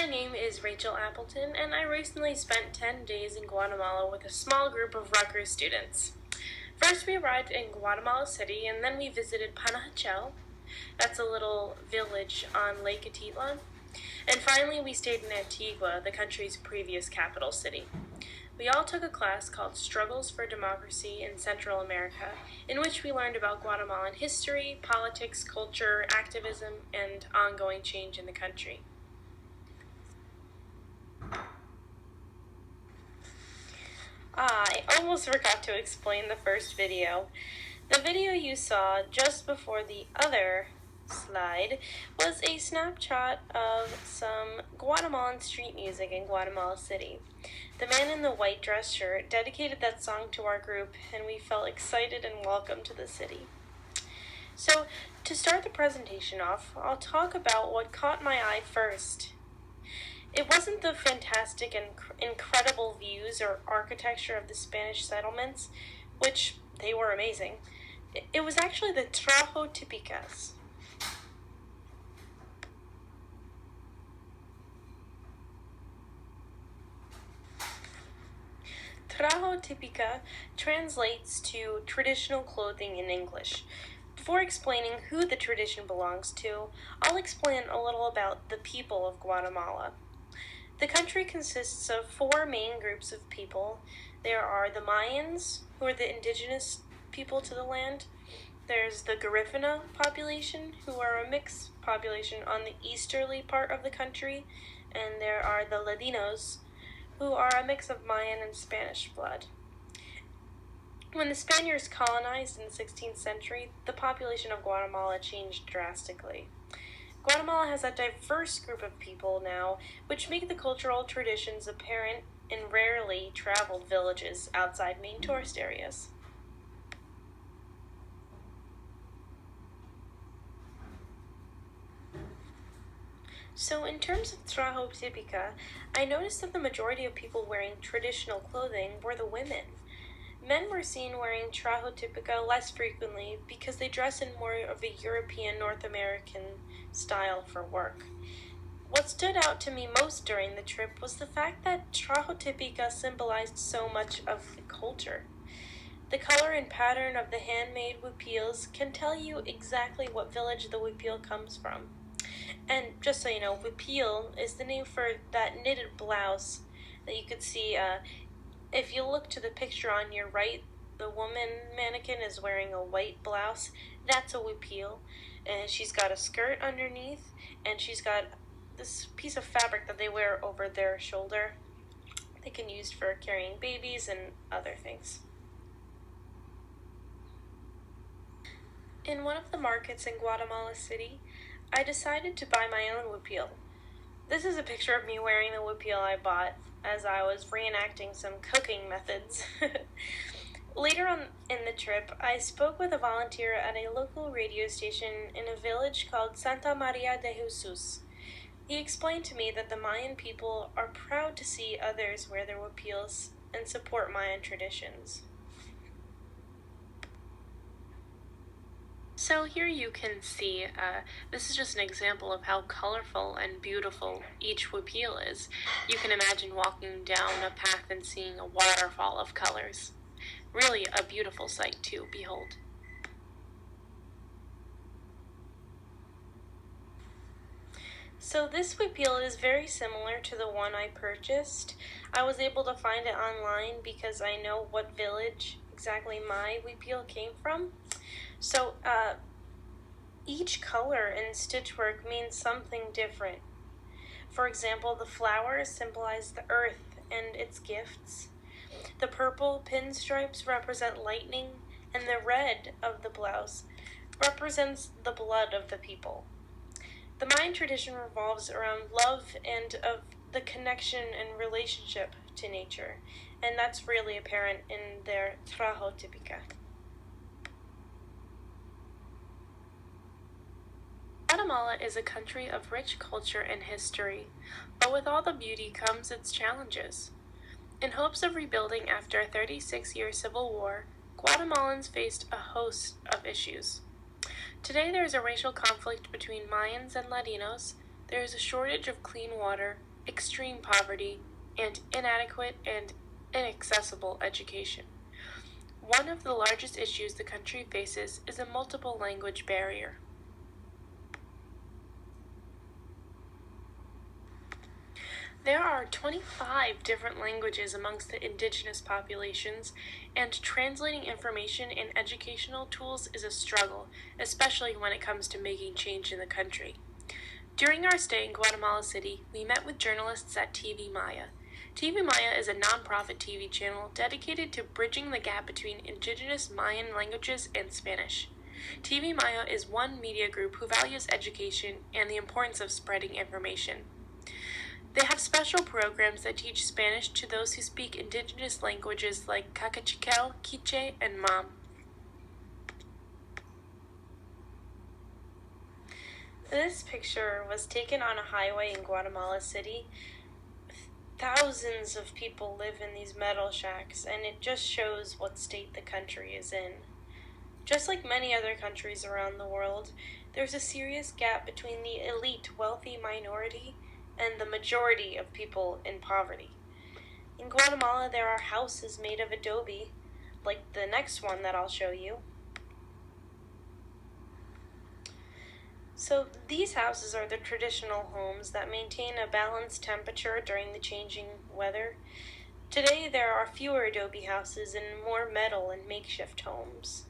My name is Rachel Appleton, and I recently spent 10 days in Guatemala with a small group of Rutgers students. First, we arrived in Guatemala City, and then we visited Panajachel. That's a little village on Lake Atitlan. And finally, we stayed in Antigua, the country's previous capital city. We all took a class called Struggles for Democracy in Central America, in which we learned about Guatemalan history, politics, culture, activism, and ongoing change in the country. I almost forgot to explain the first video. The video you saw just before the other slide was a snapshot of some Guatemalan street music in Guatemala City. The man in the white dress shirt dedicated that song to our group, and we felt excited and welcome to the city. So, to start the presentation off, I'll talk about what caught my eye first. It wasn't the fantastic and incredible views or architecture of the Spanish settlements, which they were amazing. It was actually the trajo típicas. Trajo típica translates to traditional clothing in English. Before explaining who the tradition belongs to, I'll explain a little about the people of Guatemala. The country consists of four main groups of people. There are the Mayans, who are the indigenous people to the land. There's the Garifuna population, who are a mixed population on the easterly part of the country. And there are the Ladinos, who are a mix of Mayan and Spanish blood. When the Spaniards colonized in the 16th century, the population of Guatemala changed drastically. Guatemala has a diverse group of people now, which make the cultural traditions apparent in rarely traveled villages outside main tourist areas. So in terms of trajo típica, I noticed that the majority of people wearing traditional clothing were the women. Men were seen wearing trajo típica less frequently because they dress in more of a European, North American style for work. What stood out to me most during the trip was the fact that trajo típica symbolized so much of the culture. The color and pattern of the handmade huipils can tell you exactly what village the huipil comes from. And just so you know, huipil is the name for that knitted blouse that you could see. If you look to the picture on your right, the woman mannequin is wearing a white blouse. That's a huipil. And she's got a skirt underneath, and she's got this piece of fabric that they wear over their shoulder. They can use for carrying babies and other things. In one of the markets in Guatemala City, I decided to buy my own huipil. This is a picture of me wearing the huipil I bought as I was reenacting some cooking methods. Later on in the trip, I spoke with a volunteer at a local radio station in a village called Santa Maria de Jesus. He explained to me that the Mayan people are proud to see others wear their huipils and support Mayan traditions. So here you can see, this is just an example of how colorful and beautiful each huipil is. You can imagine walking down a path and seeing a waterfall of colors. Really a beautiful sight to behold. So this huipil is very similar to the one I purchased. I was able to find it online because I know what village exactly my huipil came from. So each color and stitchwork means something different. For example, the flowers symbolize the earth and its gifts. The purple pinstripes represent lightning, and the red of the blouse represents the blood of the people. The Mayan tradition revolves around love and of the connection and relationship to nature, and that's really apparent in their trajo típica. Guatemala is a country of rich culture and history, but with all the beauty comes its challenges. In hopes of rebuilding after a 36-year civil war, Guatemalans faced a host of issues. Today there is a racial conflict between Mayans and Ladinos, there is a shortage of clean water, extreme poverty, and inadequate and inaccessible education. One of the largest issues the country faces is a multiple language barrier. There are 25 different languages amongst the indigenous populations, and translating information in educational tools is a struggle, especially when it comes to making change in the country. During our stay in Guatemala City, we met with journalists at TV Maya. TV Maya is a nonprofit TV channel dedicated to bridging the gap between indigenous Mayan languages and Spanish. TV Maya is one media group who values education and the importance of spreading information. They have special programs that teach Spanish to those who speak indigenous languages like Cacachiquel, Quiche, and Mam. This picture was taken on a highway in Guatemala City. Thousands of people live in these metal shacks, and it just shows what state the country is in. Just like many other countries around the world, there's a serious gap between the elite wealthy minority and the majority of people in poverty. In Guatemala, there are houses made of adobe, like the next one that I'll show you. So these houses are the traditional homes that maintain a balanced temperature during the changing weather. Today, there are fewer adobe houses and more metal and makeshift homes.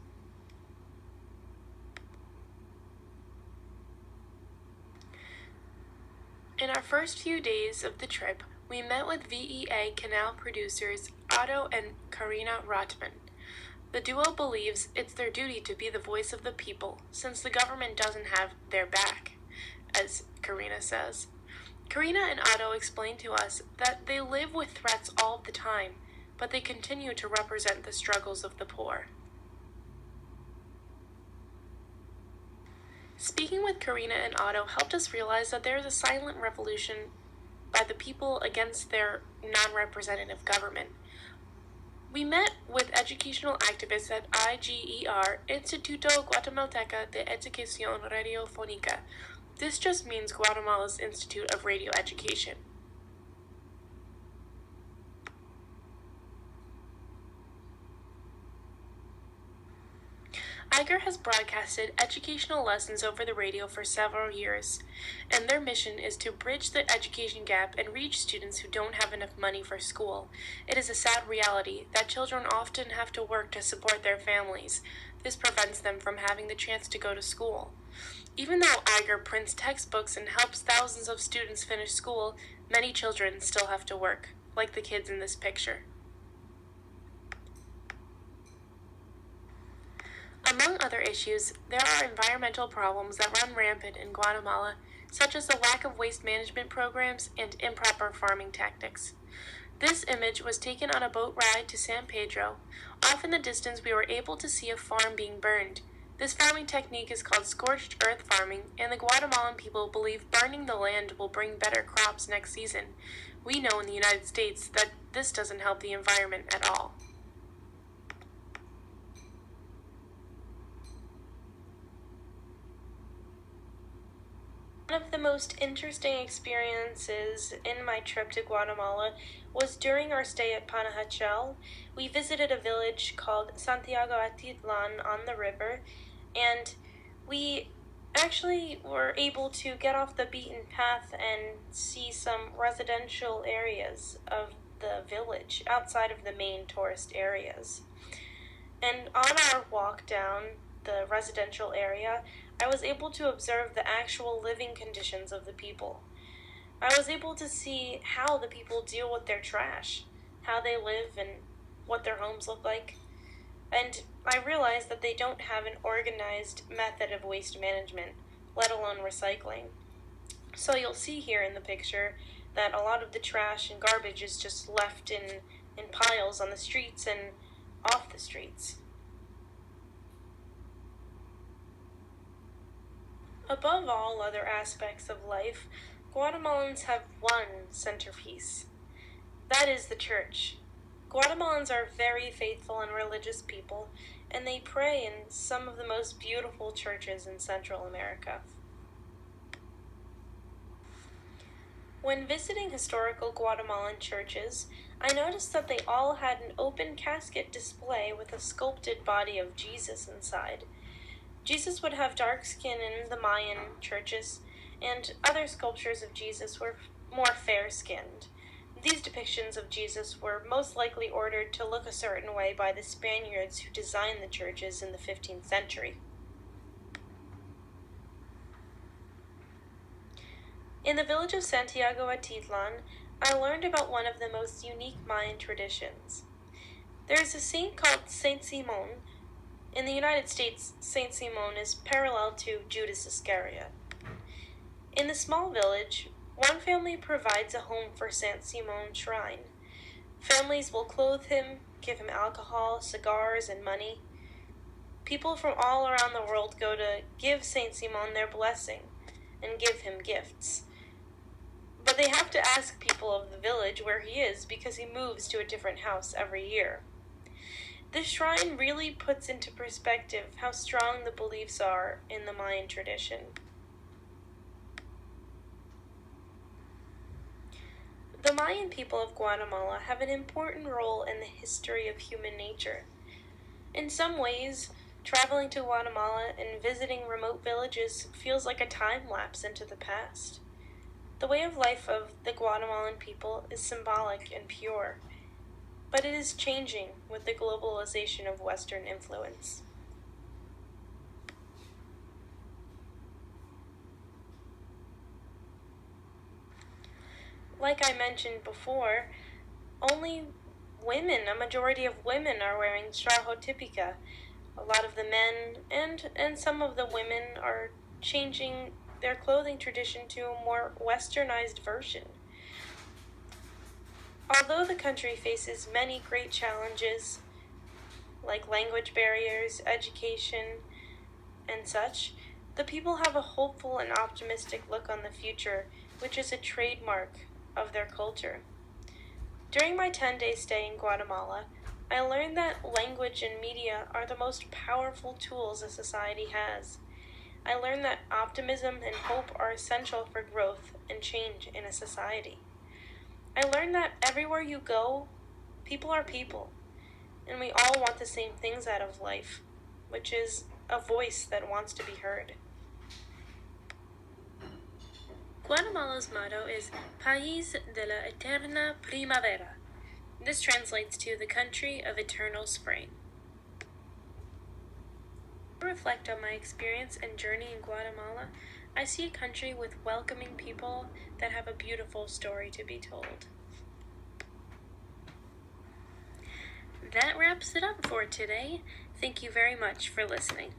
In our first few days of the trip, we met with VEA canal producers Otto and Karina Rotman. The duo believes it's their duty to be the voice of the people, since the government doesn't have their back, as Karina says. Karina and Otto explain to us that they live with threats all the time, but they continue to represent the struggles of the poor. Speaking with Karina and Otto helped us realize that there is a silent revolution by the people against their non-representative government. We met with educational activists at IGER, Instituto Guatemalteca de Educación Radiofónica. This just means Guatemala's Institute of Radio Education. IGER has broadcasted educational lessons over the radio for several years, and their mission is to bridge the education gap and reach students who don't have enough money for school. It is a sad reality that children often have to work to support their families. This prevents them from having the chance to go to school. Even though IGER prints textbooks and helps thousands of students finish school, many children still have to work, like the kids in this picture. Among other issues, there are environmental problems that run rampant in Guatemala, such as the lack of waste management programs and improper farming tactics. This image was taken on a boat ride to San Pedro. Off in the distance, we were able to see a farm being burned. This farming technique is called scorched earth farming, and the Guatemalan people believe burning the land will bring better crops next season. We know in the United States that this doesn't help the environment at all. One of the most interesting experiences in my trip to Guatemala was during our stay at Panajachel. We visited a village called Santiago Atitlan on the river, and we actually were able to get off the beaten path and see some residential areas of the village outside of the main tourist areas. And on our walk down the residential area, I was able to observe the actual living conditions of the people. I was able to see how the people deal with their trash, how they live, and what their homes look like. And I realized that they don't have an organized method of waste management, let alone recycling. So you'll see here in the picture that a lot of the trash and garbage is just left in piles on the streets and off the streets. Above all other aspects of life, Guatemalans have one centerpiece. That is the church. Guatemalans are very faithful and religious people, and they pray in some of the most beautiful churches in Central America. When visiting historical Guatemalan churches, I noticed that they all had an open casket display with a sculpted body of Jesus inside. Jesus would have dark skin in the Mayan churches, and other sculptures of Jesus were more fair-skinned. These depictions of Jesus were most likely ordered to look a certain way by the Spaniards who designed the churches in the 15th century. In the village of Santiago Atitlan, I learned about one of the most unique Mayan traditions. There is a saint called Saint Simon. In the United States, Saint Simon is parallel to Judas Iscariot. In the small village, one family provides a home for Saint Simon's shrine. Families will clothe him, give him alcohol, cigars, and money. People from all around the world go to give Saint Simon their blessing and give him gifts. But they have to ask people of the village where he is because he moves to a different house every year. This shrine really puts into perspective how strong the beliefs are in the Mayan tradition. The Mayan people of Guatemala have an important role in the history of human nature. In some ways, traveling to Guatemala and visiting remote villages feels like a time lapse into the past. The way of life of the Guatemalan people is symbolic and pure, but it is changing with the globalization of Western influence. Like I mentioned before, only women, a majority of women, are wearing trajo típica. A lot of the men and some of the women are changing their clothing tradition to a more westernized version. Although the country faces many great challenges, like language barriers, education, and such, the people have a hopeful and optimistic look on the future, which is a trademark of their culture. During my 10-day stay in Guatemala, I learned that language and media are the most powerful tools a society has. I learned that optimism and hope are essential for growth and change in a society. I learned that everywhere you go, people are people, and we all want the same things out of life, which is a voice that wants to be heard. Guatemala's motto is País de la Eterna Primavera. This translates to the country of eternal spring. As I reflect on my experience and journey in Guatemala, I see a country with welcoming people that have a beautiful story to be told. That wraps it up for today. Thank you very much for listening.